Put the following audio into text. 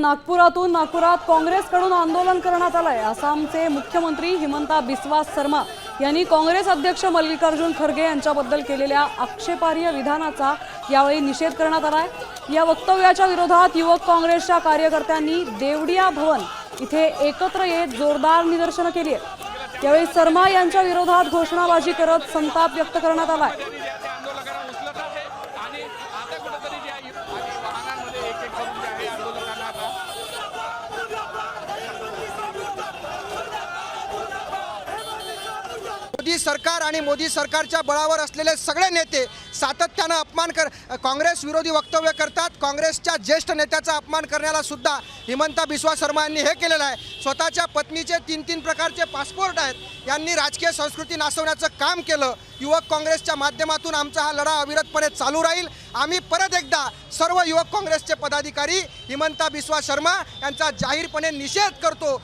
नागपुरात काँग्रेसकडून आंदोलन करण्यात आलंय। आसामचे मुख्यमंत्री हिमंता बिस्वा शर्मा यांनी काँग्रेस अध्यक्ष मल्लिकार्जुन खरगे यांच्याबद्दल केलेल्या आक्षेपार्ह विधानाचा यावेळी निषेध करण्यात आलाय। या वक्तव्याच्या विरोधात युवक काँग्रेसच्या कार्यकर्त्यांनी देवडिया भवन इथे एकत्र येत जोरदार निदर्शनं केली आहेत। यावेळी शर्मा यांच्या विरोधात घोषणाबाजी करत संताप व्यक्त करण्यात आलाय। मोदी सरकार आणि मोदी सरकारच्या बळावर असलेले सगळे नेते सातत्याने काँग्रेस विरोधी वक्तव्य करतात। काँग्रेसच्या ज्येष्ठ नेत्याचा अपमान करण्याला सुद्धा हिमंता बिस्वा शर्मा यांनी हे केलेलं आहे। स्वतःच्या पत्नीचे तीन प्रकारचे पासपोर्ट आहेत। यांनी राजकीय संस्कृती नासवण्याचं काम केलं। युवक काँग्रेसच्या माध्यमातून आमचा हा लढा अविरतपणे चालू राहील। आम्ही परत एकदा सर्व युवक काँग्रेसचे पदाधिकारी हिमंता बिस्वा शर्मा यांचा जाहीरपणे निषेध करतो।